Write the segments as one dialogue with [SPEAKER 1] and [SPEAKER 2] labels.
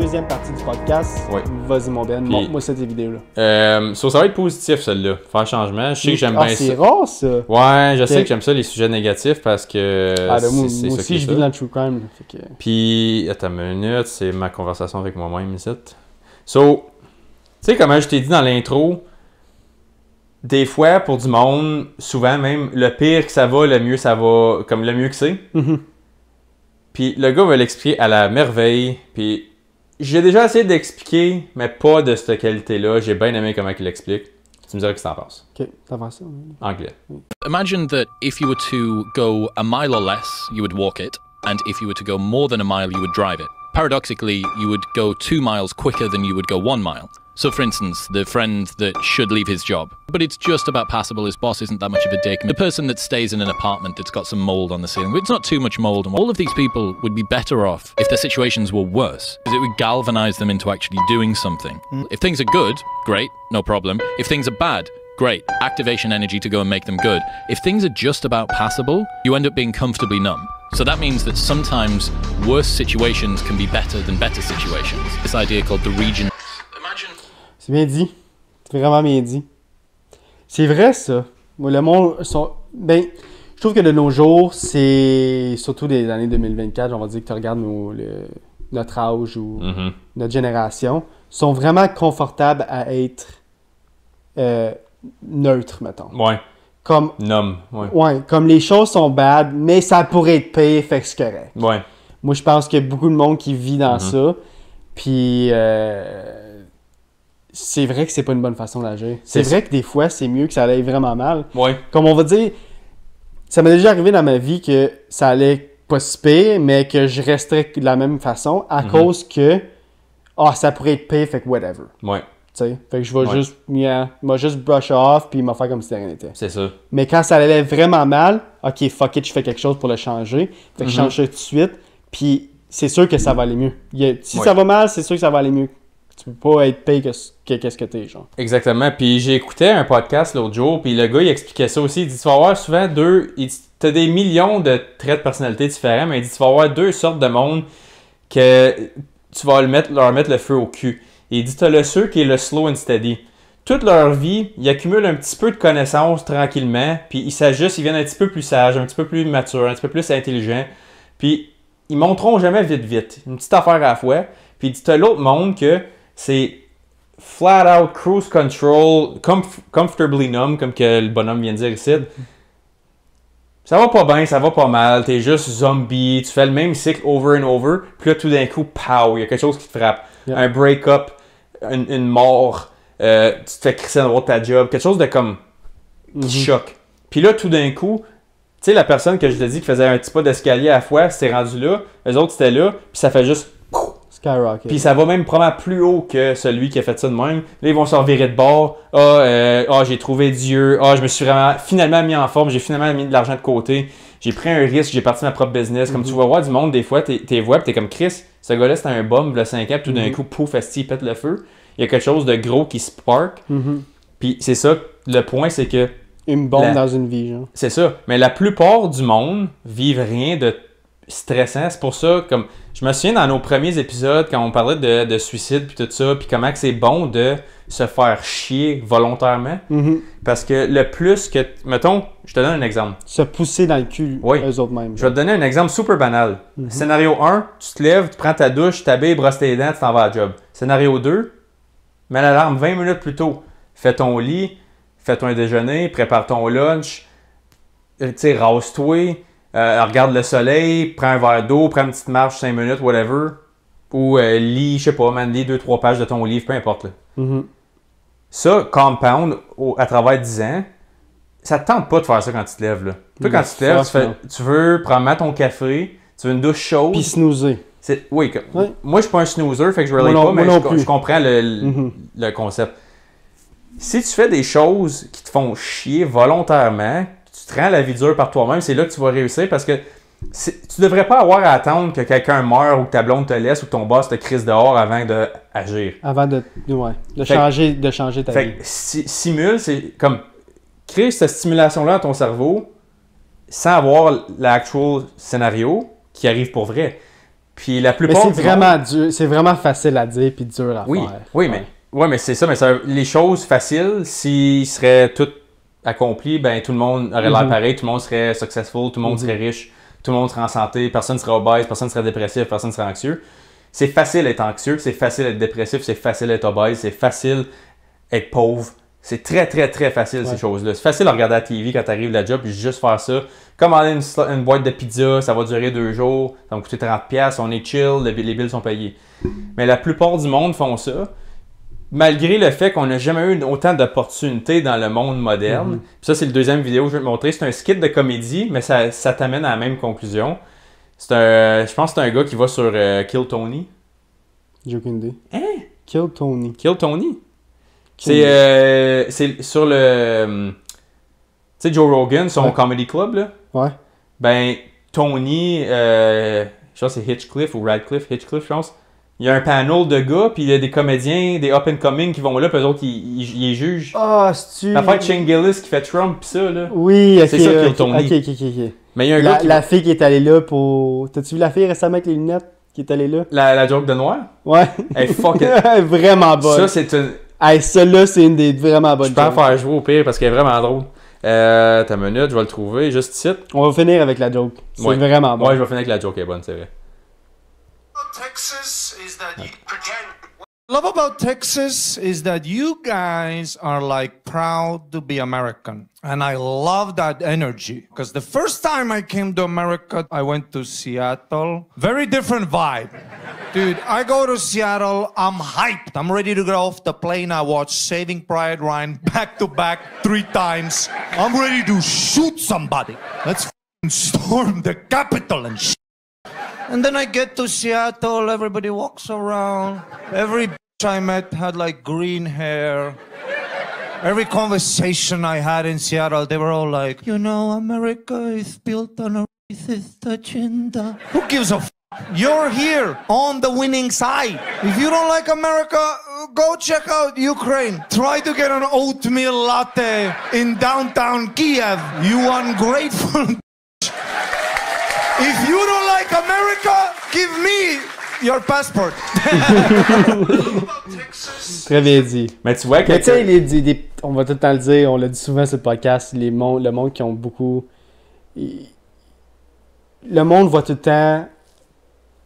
[SPEAKER 1] deuxième partie du podcast.
[SPEAKER 2] Oui.
[SPEAKER 1] Vas-y, mon Ben,
[SPEAKER 2] Puis,
[SPEAKER 1] montre-moi cette vidéo-là.
[SPEAKER 2] Ça va être positif, celle-là. Faire changement. Je sais que j'aime bien ça.
[SPEAKER 1] C'est rare, ça.
[SPEAKER 2] Ouais, je sais que j'aime ça, les sujets négatifs, parce que
[SPEAKER 1] moi
[SPEAKER 2] c'est ça
[SPEAKER 1] aussi, je vis dans le true crime. Là, fait que...
[SPEAKER 2] Puis, attends une minute, c'est ma conversation avec moi-même ici. So, tu sais, comment je t'ai dit dans l'intro, des fois, pour du monde, souvent même, le pire que ça va, le mieux ça va, comme le mieux que c'est. Puis le gars va l'expliquer à la merveille. Puis j'ai déjà essayé d'expliquer, mais pas de cette qualité-là. J'ai bien aimé comment il l'explique. Tu me diras ce que t'en penses.
[SPEAKER 1] Ok, t'en penses ça?
[SPEAKER 2] Anglais.
[SPEAKER 3] Imagine that if you were to go a mile or less, you would walk it, and if you were to go more than a mile, you would drive it. Paradoxically, you would go 2 miles quicker than you would go 1 mile. So for instance, the friend that should leave his job, but it's just about passable, his boss isn't that much of a dick. The person that stays in an apartment that's got some mold on the ceiling, but it's not too much mold. And all of these people would be better off if their situations were worse, because it would galvanize them into actually doing something. If things are good, great, no problem. If things are bad, great, activation energy to go and make them good. If things are just about passable, you end up being comfortably numb. So that means that sometimes worse situations can be better than better situations. This idea called the region. Imagine.
[SPEAKER 1] C'est bien dit. C'est vraiment bien dit. C'est vrai, ça. Moi, le monde... Ben, je trouve que de nos jours, c'est... Surtout des années 2024, on va dire que tu regardes notre âge ou notre génération, sont vraiment confortables à être neutres, mettons.
[SPEAKER 2] Ouais.
[SPEAKER 1] Comme...
[SPEAKER 2] Numb, ouais.
[SPEAKER 1] Ouais, comme les choses sont bad, mais ça pourrait être pire, fait que c'est correct.
[SPEAKER 2] Ouais.
[SPEAKER 1] Moi, je pense qu'il y a beaucoup de monde qui vit dans ça. Puis... c'est vrai que c'est pas une bonne façon d'agir. C'est vrai que des fois, c'est mieux que ça allait vraiment mal.
[SPEAKER 2] Ouais.
[SPEAKER 1] Comme on va dire, ça m'est déjà arrivé dans ma vie que ça allait pas si pire, mais que je resterais de la même façon à cause que ça pourrait être pire, fait que whatever.
[SPEAKER 2] Ouais.
[SPEAKER 1] T'sais? Fait que je vais juste brush off puis m'en faire comme si de rien n'était.
[SPEAKER 2] C'est ça.
[SPEAKER 1] Mais quand ça allait vraiment mal, ok, fuck it, je fais quelque chose pour le changer. Fait que je change ça tout de suite, puis c'est sûr que ça va aller mieux. Si ça va mal, c'est sûr que ça va aller mieux. Tu peux pas être payé que qu'est-ce que t'es, genre.
[SPEAKER 2] Exactement. Puis j'ai écouté un podcast l'autre jour, puis le gars, il expliquait ça aussi. Il dit, tu vas avoir souvent t'as des millions de traits de personnalité différents, mais il dit, tu vas avoir 2 sortes de monde que tu vas leur mettre le feu au cul. Et il dit, t'as ceux qui est le slow and steady. Toute leur vie, ils accumulent un petit peu de connaissances tranquillement, puis ils s'ajustent, ils viennent un petit peu plus sages, un petit peu plus matures, un petit peu plus intelligents. Puis ils monteront jamais vite. Une petite affaire à la fois. Puis il dit, t'as l'autre monde que c'est flat out cruise control, comfortably numb, comme que le bonhomme vient de dire ici. Ça va pas bien, ça va pas mal, t'es juste zombie, tu fais le même cycle over and over, puis là tout d'un coup, pow, il y a quelque chose qui te frappe. Yeah. Un break-up, une mort, tu te fais crisser dans ta job, quelque chose de comme qui choque. Puis là tout d'un coup, tu sais, la personne que je te dis qui faisait un petit pas d'escalier à la fois, s'est rendu là, les autres c'était là, puis ça fait juste
[SPEAKER 1] skyrocket.
[SPEAKER 2] Puis ça va même probablement plus haut que celui qui a fait ça de même. Là, ils vont se revirer de bord. J'ai trouvé Dieu. Je me suis finalement mis en forme. J'ai finalement mis de l'argent de côté. J'ai pris un risque. J'ai parti ma propre business. Comme tu vas voir du monde, des fois, t'es vois, puis t'es comme Chris. Ce gars-là, c'était un bum, le 5 ans. Puis tout d'un coup, pouf, esti, il pète le feu. Il y a quelque chose de gros qui spark. Puis c'est ça. Le point, c'est que.
[SPEAKER 1] Une bombe dans une vie, genre.
[SPEAKER 2] C'est ça. Mais la plupart du monde vivent rien de stressant. C'est pour ça, comme je me souviens dans nos premiers épisodes quand on parlait de suicide puis tout ça, puis comment que c'est bon de se faire chier volontairement. Parce que le plus que... Mettons, je te donne un exemple.
[SPEAKER 1] Se pousser dans le cul, eux autres mêmes.
[SPEAKER 2] Je vais te donner un exemple super banal. Scénario 1, tu te lèves, tu prends ta douche, tu t'habilles, brosses tes dents, tu t'en vas à la job. Scénario 2, mets l'alarme 20 minutes plus tôt. Fais ton lit, fais ton déjeuner, prépare ton lunch, tu sais, rase-toi. Regarde le soleil, prends un verre d'eau, prends une petite marche 5 minutes, whatever. Ou lis, je sais pas, lis 2-3 pages de ton livre, peu importe. Là. Ça, compound à travers 10 ans, ça te tente pas de faire ça quand tu te lèves. Là. Toi, quand tu te lèves, tu veux prendre ton café, tu veux une douche chaude.
[SPEAKER 1] Puis snoozer.
[SPEAKER 2] Oui, moi je suis pas un snoozer, fait que je relate pas, mais je comprends le concept. Si tu fais des choses qui te font chier volontairement, tu te rends la vie dure par toi-même, c'est là que tu vas réussir parce que tu devrais pas avoir à attendre que quelqu'un meure ou que ta blonde te laisse ou que ton boss te crisse dehors avant d'agir.
[SPEAKER 1] Avant de changer ta vie.
[SPEAKER 2] Simule, c'est comme créer cette stimulation-là dans ton cerveau sans avoir l'actual scénario qui arrive pour vrai. Puis la
[SPEAKER 1] Mais
[SPEAKER 2] plupart
[SPEAKER 1] c'est
[SPEAKER 2] du
[SPEAKER 1] vraiment dur, c'est vraiment facile à dire puis dur à
[SPEAKER 2] Oui,
[SPEAKER 1] faire.
[SPEAKER 2] oui, mais c'est ça. Mais les choses faciles, s'ils seraient toutes accomplies, ben tout le monde aurait l'air pareil, tout le monde serait successful, tout le monde serait riche, tout le monde serait en santé, personne serait obèse, personne serait dépressif, personne serait anxieux. C'est facile d'être anxieux, c'est facile d'être dépressif, c'est facile d'être obèse, c'est facile d'être pauvre. C'est très, très, très facile, ces choses-là. C'est facile à regarder à la TV quand tu arrives à la job et juste faire ça. Commander une boîte de pizza, ça va durer 2 jours, ça va me coûter 30$, on est chill, les billes sont payés. Mais la plupart du monde font ça, malgré le fait qu'on n'a jamais eu autant d'opportunités dans le monde moderne. Puis ça, c'est le deuxième vidéo que je vais te montrer. C'est un skit de comédie, mais ça t'amène à la même conclusion. Je pense que c'est un gars qui va sur Kill Tony.
[SPEAKER 1] J'ai aucune idée.
[SPEAKER 2] Hein?
[SPEAKER 1] Kill Tony.
[SPEAKER 2] Kill Tony? C'est sur le... Tu sais, Joe Rogan, son comedy club, là.
[SPEAKER 1] Ouais.
[SPEAKER 2] Ben, Tony, je pense que c'est Hitchcliffe ou Radcliffe, Hitchcliffe, je pense. Il y a un panel de gars, puis il y a des comédiens, des up-and-coming qui vont là, puis eux autres, ils les jugent.
[SPEAKER 1] Ah, c'est-tu...
[SPEAKER 2] L'affaire de Shane Gillis qui fait Trump, pis ça, là.
[SPEAKER 1] Oui, ok.
[SPEAKER 2] C'est ça, Kill Tony.
[SPEAKER 1] Ok.
[SPEAKER 2] Mais il y a un gars qui...
[SPEAKER 1] La fille qui est allée là pour... T'as-tu vu la fille récemment avec les lunettes qui est allée là?
[SPEAKER 2] La joke de noir?
[SPEAKER 1] Ouais.
[SPEAKER 2] Elle est fucking...
[SPEAKER 1] Vraiment bonne.
[SPEAKER 2] Ça, c'est une...
[SPEAKER 1] Hey, celle-là, c'est une des vraiment bonnes
[SPEAKER 2] Je peux en
[SPEAKER 1] jokes.
[SPEAKER 2] faire jouer au pire, parce qu'elle est vraiment drôle. T'as une minute, je vais le trouver, juste ici.
[SPEAKER 1] On va finir avec la joke. C'est
[SPEAKER 2] Ouais.
[SPEAKER 1] vraiment bon.
[SPEAKER 2] Ouais, je vais finir avec la joke, elle est bonne, c'est vrai.
[SPEAKER 4] Texas is that you pretend. Love about Texas is that you guys are like proud to be American. And I love that energy. Because the first time I came to America, I went to Seattle. Very different vibe. Dude, I go to Seattle, I'm hyped. I'm ready to get off the plane. I watch Saving Private Ryan back to back 3 times. I'm ready to shoot somebody. Let's f***ing storm the Capitol and shit. And then I get to Seattle, everybody walks around. Every bitch I met had like green hair. Every conversation I had in Seattle, they were all like, you know, America is built on a racist agenda. Who gives a f***? You're here on the winning side. If you don't like America, go check out Ukraine. Try to get an oatmeal latte in downtown Kiev. You ungrateful. If you don't like America, give me your passport.
[SPEAKER 1] Très bien dit.
[SPEAKER 2] Mais tu vois que...
[SPEAKER 1] Mais tu sais, on va tout le temps le dire, on l'a dit souvent sur le podcast, le monde qui ont beaucoup... Le monde voit tout le temps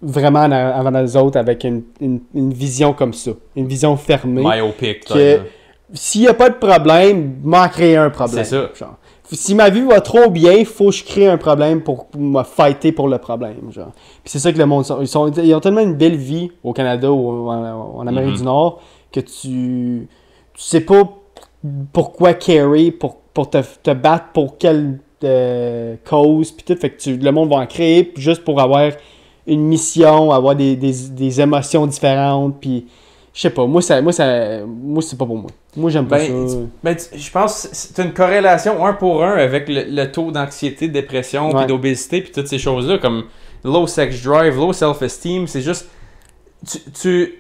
[SPEAKER 1] vraiment avant les autres avec une vision comme ça. Une vision fermée.
[SPEAKER 2] Myopic,
[SPEAKER 1] Que s'il n'y a pas de problème, m'en créer un problème.
[SPEAKER 2] C'est ça.
[SPEAKER 1] Genre. Si ma vie va trop bien, il faut que je crée un problème pour me fighter pour le problème. Genre. Puis c'est ça que le monde... Ils ont tellement une belle vie au Canada ou en Amérique du Nord que tu sais pas pourquoi carry, pour te battre pour quelle cause, puis tout. Fait que le monde va en créer juste pour avoir une mission, avoir des émotions différentes, puis je sais pas, moi c'est pas pour moi. Moi j'aime pas ça.
[SPEAKER 2] Je pense que c'est une corrélation 1 pour 1 avec le taux d'anxiété, de dépression, puis d'obésité, puis toutes ces choses-là, comme low sex drive, low self-esteem, c'est juste... Tu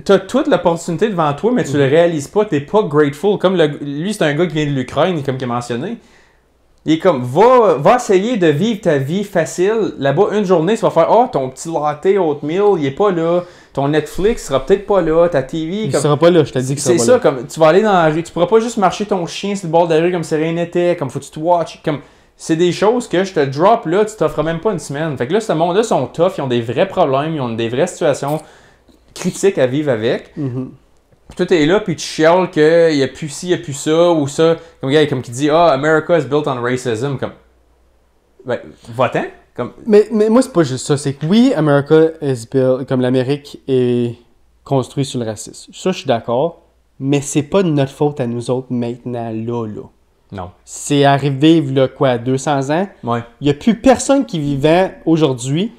[SPEAKER 2] as toute l'opportunité devant toi, mais tu le réalises pas, t'es pas grateful. Comme lui, c'est un gars qui vient de l'Ukraine, comme il a mentionné. Il est comme, va essayer de vivre ta vie facile. Là-bas, une journée, tu vas faire, ton petit latte oatmeal, il est pas là. Ton Netflix sera peut-être pas là. Ta TV.
[SPEAKER 1] Il sera pas là, je te dis que
[SPEAKER 2] c'est ça, comme, tu vas aller dans la rue. Tu pourras pas juste marcher ton chien sur le bord de la rue comme si rien n'était. Comme, faut que tu te watch. Comme, c'est des choses que je te drop là, tu t'offres même pas une semaine. Fait que là, ce monde-là sont tough, ils ont des vrais problèmes, ils ont des vraies situations critiques à vivre avec. Puis toi, t'es là, puis tu chiales qu'il n'y a plus ci, il n'y a plus ça, ou ça. Comme qui dit, America is built on racism. Comme, ben, va-t'en. Comme...
[SPEAKER 1] Mais moi, c'est pas juste ça. C'est que oui, America is built, comme l'Amérique est construite sur le racisme. Ça, je suis d'accord. Mais c'est pas de notre faute à nous autres maintenant, là.
[SPEAKER 2] Non.
[SPEAKER 1] C'est arrivé, il y a quoi, 200 ans?
[SPEAKER 2] Ouais.
[SPEAKER 1] Il n'y a plus personne qui vivait aujourd'hui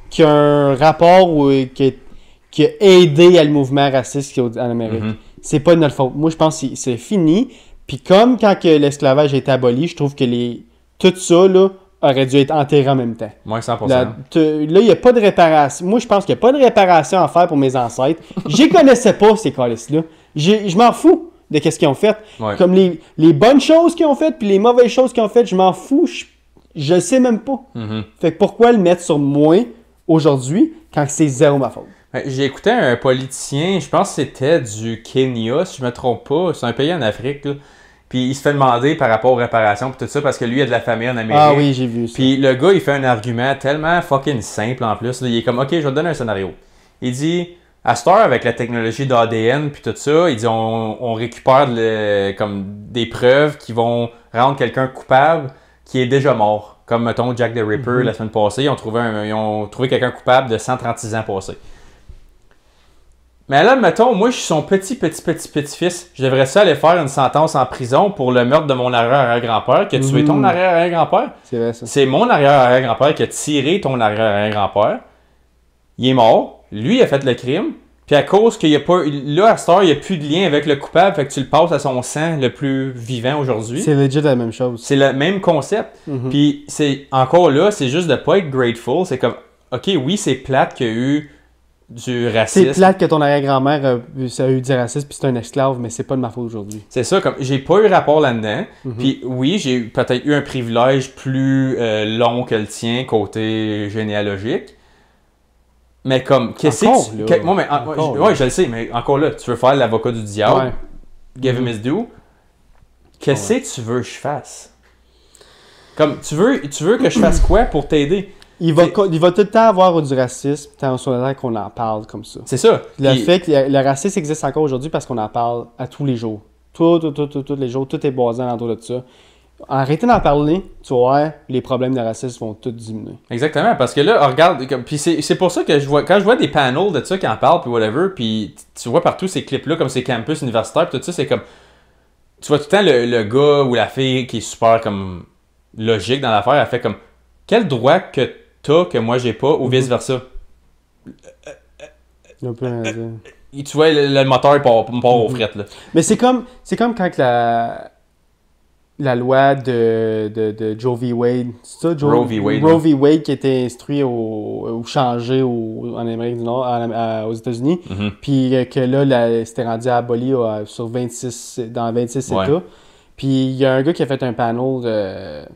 [SPEAKER 1] qui a un rapport qui a aidé à le mouvement raciste en Amérique. C'est pas de notre faute. Moi, je pense que c'est fini. Puis comme quand que l'esclavage a été aboli, je trouve que tout ça là, aurait dû être enterré en même temps.
[SPEAKER 2] Moins 100%.
[SPEAKER 1] Là, il n'y a pas de réparation. Moi, je pense qu'il n'y a pas de réparation à faire pour mes ancêtres. Je connaissais pas, ces calices-là. Je m'en fous de ce qu'ils ont fait.
[SPEAKER 2] Ouais.
[SPEAKER 1] Comme les bonnes choses qu'ils ont faites puis les mauvaises choses qu'ils ont faites, je m'en fous. Je sais même pas. Fait que pourquoi le mettre sur moi aujourd'hui Quand c'est zéro ma faute.
[SPEAKER 2] J'ai écouté un politicien, je pense que c'était du Kenya, si je me trompe pas. C'est un pays en Afrique, là. Puis il se fait demander par rapport aux réparations et tout ça, parce que lui, il a de la famille en Amérique.
[SPEAKER 1] Ah oui, j'ai vu ça.
[SPEAKER 2] Puis le gars, il fait un argument tellement fucking simple en plus. Là. Il est comme, OK, je vais te donner un scénario. Il dit, à cette heure, avec la technologie d'ADN puis tout ça, il dit, on récupère comme des preuves qui vont rendre quelqu'un coupable qui est déjà mort. Comme, mettons, Jack the Ripper, la semaine passée, ils ont trouvé quelqu'un coupable de 136 ans passés. Mais là, mettons, moi, je suis son petit-fils. Je devrais ça aller faire une sentence en prison pour le meurtre de mon arrière-arrière-grand-père qui a tué ton arrière-arrière-grand-père.
[SPEAKER 1] C'est vrai, ça.
[SPEAKER 2] C'est mon arrière-arrière-grand-père qui a tiré ton arrière-arrière-grand-père. Il est mort. Lui, il a fait le crime. Puis à cause qu'il n'y a pas... Là, à cette heure, il n'y a plus de lien avec le coupable, fait que tu le passes à son sang le plus vivant aujourd'hui.
[SPEAKER 1] C'est legit la même chose.
[SPEAKER 2] C'est le même concept. Puis c'est encore là, c'est juste de pas être grateful. C'est comme, OK, oui, c'est plate qu'il y a eu du racisme.
[SPEAKER 1] C'est plate que ton arrière-grand-mère a eu du racisme puis c'est un esclave, mais c'est pas de ma faute aujourd'hui.
[SPEAKER 2] C'est ça, comme j'ai pas eu rapport là-dedans. Puis oui, j'ai peut-être eu un privilège plus long que le tien côté généalogique. Mais comme, qu'est-ce que ouais, je le sais, mais encore là, tu veux faire l'avocat du diable, give him his due. Qu'est-ce que tu veux que je fasse? Comme, tu veux que je fasse quoi pour t'aider?
[SPEAKER 1] Il va tout le temps avoir du racisme, tant sur le temps qu'on en parle comme ça.
[SPEAKER 2] C'est ça.
[SPEAKER 1] Fait que le racisme existe encore aujourd'hui parce qu'on en parle à tous les jours. Tous les jours, tout est basé autour de ça. Arrêtez d'en parler, tu vois, les problèmes de racisme vont tous diminuer.
[SPEAKER 2] Exactement, parce que là, regarde, puis c'est pour ça que quand je vois des panels de ça qui en parlent, puis whatever, puis tu vois partout ces clips-là, comme ces campus universitaires, puis tout ça, c'est comme, tu vois tout le temps le gars ou la fille qui est super comme logique dans l'affaire, elle fait comme, quel droit que t'as que moi j'ai pas, ou vice-versa.
[SPEAKER 1] Il y a un peu à dire.
[SPEAKER 2] Tu vois, le moteur part aux frettes, là.
[SPEAKER 1] Mais c'est comme quand la loi de Joe v. Wade, c'est ça?
[SPEAKER 2] Roe v. Wade.
[SPEAKER 1] Roe v. Wade qui a été instruit ou changé en Amérique du Nord, aux États-Unis, puis que là, c'était rendu aboli dans 26 États. Puis il y a un gars qui a fait un panel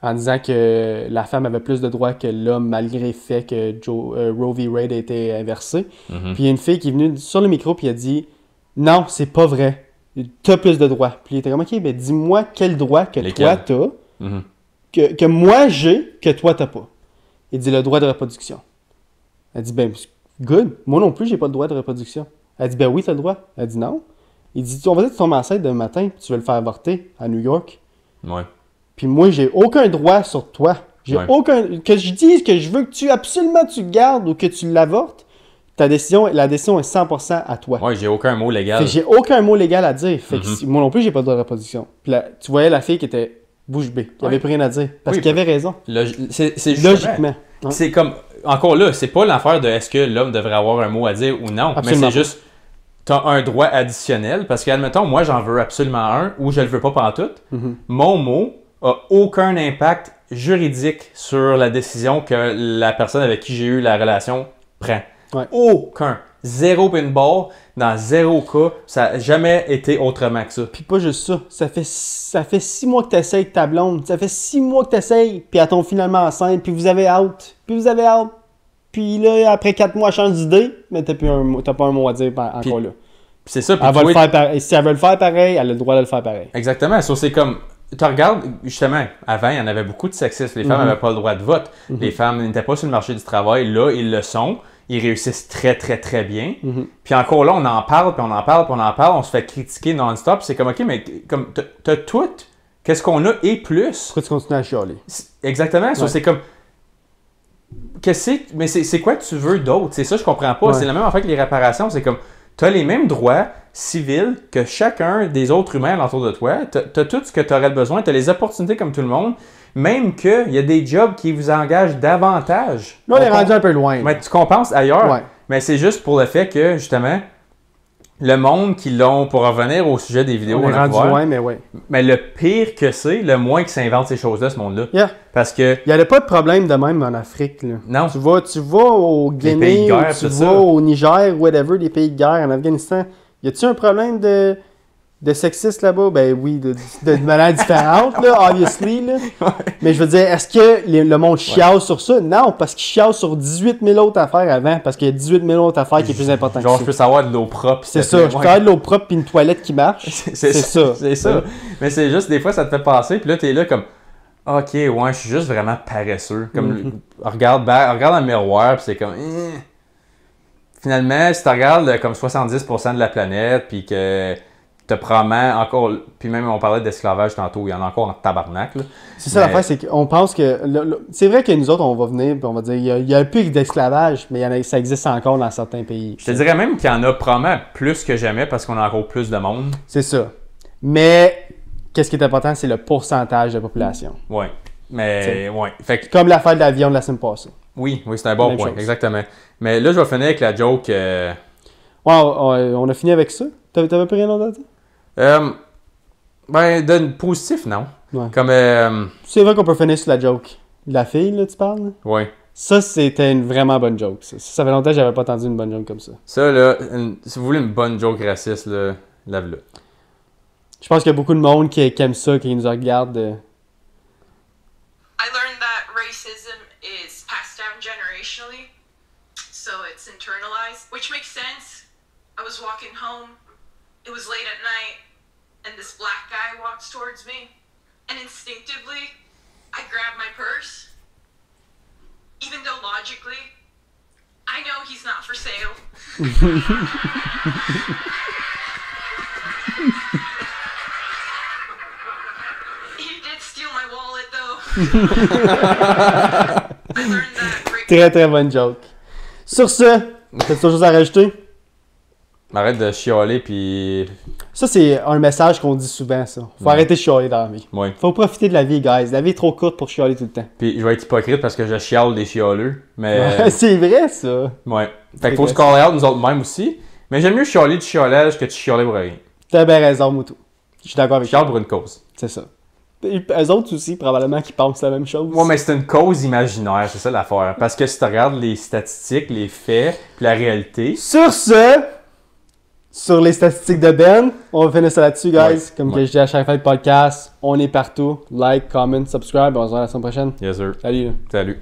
[SPEAKER 1] en disant que la femme avait plus de droits que l'homme malgré le fait que Roe v. Wade a été inversé. Puis il y a une fille qui est venue sur le micro puis a dit « Non, c'est pas vrai. T'as plus de droits. » Puis il était comme « OK, ben dis-moi quel droit que toi t'as, que moi j'ai, que toi t'as pas. » Il dit « Le droit de reproduction. » Elle dit « Ben, good. Moi non plus, j'ai pas le droit de reproduction. » Elle dit « Ben oui, t'as le droit. » Elle dit « Non. » Il dit « On va dire que tu tombes enceinte demain matin puis tu veux le faire avorter à New York. »
[SPEAKER 2] Ouais.
[SPEAKER 1] Puis moi, j'ai aucun droit sur toi. J'ai aucun... Que je dise que je veux que tu le gardes ou que tu l'avortes, la décision est 100% à toi.
[SPEAKER 2] Ouais, j'ai aucun mot légal.
[SPEAKER 1] Fait que j'ai aucun mot légal à dire. Fait que moi non plus, j'ai pas le droit de reproduction. Puis là, tu voyais la fille qui était bouche bée. Qui avait plus rien à dire. Parce qu'il avait raison.
[SPEAKER 2] C'est
[SPEAKER 1] logiquement.
[SPEAKER 2] C'est comme... Encore là, c'est pas l'affaire de est-ce que l'homme devrait avoir un mot à dire ou non.
[SPEAKER 1] Absolument.
[SPEAKER 2] Mais c'est juste... T'as un droit additionnel. Parce qu'admettons, moi, j'en veux absolument un ou je le veux pas pantoute. Mon mot a aucun impact juridique sur la décision que la personne avec qui j'ai eu la relation prend.
[SPEAKER 1] Ouais.
[SPEAKER 2] Aucun. Zéro pinball, dans zéro cas, ça n'a jamais été autrement que ça.
[SPEAKER 1] Puis pas juste ça. Ça fait 6 mois que tu essayes avec ta blonde. Ça fait 6 mois que tu essayes, puis elle tombe finalement enceinte, puis vous avez out. Puis là, après 4 mois, elle change d'idée, mais t'as pas un mot à dire encore là.
[SPEAKER 2] C'est ça.
[SPEAKER 1] Si elle veut le faire pareil, elle a le droit de le faire pareil.
[SPEAKER 2] Exactement. So, c'est comme... Tu regardes, justement, avant, il y en avait beaucoup de sexisme. Les femmes n'avaient pas le droit de vote. Les femmes n'étaient pas sur le marché du travail. Là, ils le sont. Ils réussissent très, très, très bien. Puis encore là, on en parle, puis on en parle, puis on en parle. On se fait critiquer non-stop. C'est comme, OK, mais comme t'as tout. Qu'est-ce qu'on a et plus?
[SPEAKER 1] Pourquoi tu continues à chialer?
[SPEAKER 2] Exactement. So, c'est comme... Mais c'est quoi que tu veux d'autre? C'est ça, je comprends pas. C'est la même affaire que les réparations. C'est comme... Tu as les mêmes droits civils que chacun des autres humains autour de toi. Tu as tout ce que tu aurais besoin. Tu as les opportunités comme tout le monde. Même qu'il y a des jobs qui vous engagent davantage.
[SPEAKER 1] Là, on est rendu un peu loin.
[SPEAKER 2] Mais tu compenses ailleurs.
[SPEAKER 1] Ouais.
[SPEAKER 2] Mais c'est juste pour le fait que, justement, le monde qui l'ont, pour revenir au sujet des vidéos,
[SPEAKER 1] on est rendu loin, mais ouais.
[SPEAKER 2] Mais le pire que c'est, le moins qu'ils s'inventent ces choses-là, ce monde-là.
[SPEAKER 1] Yeah.
[SPEAKER 2] Parce que...
[SPEAKER 1] Il n'y avait pas de problème de même en Afrique. Là.
[SPEAKER 2] Non.
[SPEAKER 1] Tu vas au Guinée, tu vas au Niger, whatever, des pays de guerre, en Afghanistan. Y a-tu un problème de de sexistes là-bas? Ben oui, de manière différente, là, obviously. Là. Mais je veux dire, est-ce que le monde chiale sur ça? Non, parce qu'il chiale sur 18 000 autres affaires avant, parce qu'il y a 18 000 autres affaires qui est plus important
[SPEAKER 2] Genre,
[SPEAKER 1] que
[SPEAKER 2] je
[SPEAKER 1] ça.
[SPEAKER 2] peux savoir de l'eau propre.
[SPEAKER 1] C'est ça, je peux avoir de l'eau propre puis une toilette qui marche. C'est ça.
[SPEAKER 2] C'est ça. Mais c'est juste, des fois, ça te fait passer, puis là, t'es là comme, ok, ouais, je suis juste vraiment paresseux. Comme, regarde dans le miroir, puis c'est comme, Finalement, si tu regardes comme 70% de la planète, puis que t'as probablement encore. Puis même, on parlait d'esclavage tantôt, il y en a encore en tabarnak. Là.
[SPEAKER 1] C'est ça l'affaire, c'est qu'on pense que. C'est vrai que nous autres, on va venir, puis on va dire, il y a un peu d'esclavage, mais ça existe encore dans certains pays.
[SPEAKER 2] Je te dirais même qu'il y en a probablement plus que jamais parce qu'on a encore plus de monde.
[SPEAKER 1] C'est ça. Mais, qu'est-ce qui est important, c'est le pourcentage de la population.
[SPEAKER 2] Ouais. Mais, ouais. Fait que,
[SPEAKER 1] comme l'affaire de l'avion de la semaine passée.
[SPEAKER 2] oui, c'est un bon
[SPEAKER 1] Même
[SPEAKER 2] point,
[SPEAKER 1] chose.
[SPEAKER 2] exactement. Mais là, je vais finir avec la joke.
[SPEAKER 1] Ouais, on a fini avec ça. T'avais plus rien d'autre à dire?
[SPEAKER 2] Ben, de positif, non.
[SPEAKER 1] Ouais.
[SPEAKER 2] Comme,
[SPEAKER 1] C'est vrai qu'on peut finir sur la joke. De la fille, là, tu parles? Là?
[SPEAKER 2] ouais.
[SPEAKER 1] Ça, c'était une vraiment bonne joke. Ça fait longtemps que j'avais pas entendu une bonne joke comme ça.
[SPEAKER 2] Ça, là, si vous voulez une bonne joke raciste, là, lave-le.
[SPEAKER 1] Je pense qu'il y a beaucoup de monde qui aime ça, qui nous regarde.
[SPEAKER 5] I learned that racism is passed down generationally, so it's internalized, which makes sense. I was walking home, it was late at night, and this black guy walks towards me, and instinctively, I grab my purse, even though logically, I know he's not for sale. He did steal my wallet, though. I learned that.
[SPEAKER 1] Très très bonne joke. Sur ce, t'as autre chose à rajouter?
[SPEAKER 2] Arrête de chialer, puis.
[SPEAKER 1] Ça, c'est un message qu'on dit souvent, ça. Faut arrêter de chialer dans la vie.
[SPEAKER 2] Ouais.
[SPEAKER 1] Faut profiter de la vie, guys. La vie est trop courte pour chialer tout le temps.
[SPEAKER 2] Puis je vais être hypocrite parce que je chiale des chialeux. Mais.
[SPEAKER 1] C'est vrai, ça.
[SPEAKER 2] Ouais. Fait qu'il faut se call out nous autres mêmes aussi. Mais j'aime mieux chialer du chiolage que de chialer pour rien.
[SPEAKER 1] T'as bien raison, Moutou. Je suis d'accord avec
[SPEAKER 2] Chiale
[SPEAKER 1] toi.
[SPEAKER 2] pour une cause.
[SPEAKER 1] C'est ça. Et eux autres aussi, probablement, qui pensent la même chose.
[SPEAKER 2] Ouais, mais c'est une cause imaginaire, c'est ça l'affaire. Parce que si tu regardes les statistiques, les faits, puis la réalité.
[SPEAKER 1] Sur ce, sur les statistiques de Ben, on va finir ça là-dessus, guys.
[SPEAKER 2] Ouais,
[SPEAKER 1] Comme
[SPEAKER 2] ouais.
[SPEAKER 1] que je dis à chaque fin de podcast, on est partout. Like, comment, subscribe. On se voit la semaine prochaine.
[SPEAKER 2] Yes, sir.
[SPEAKER 1] Salut. Là.
[SPEAKER 2] Salut.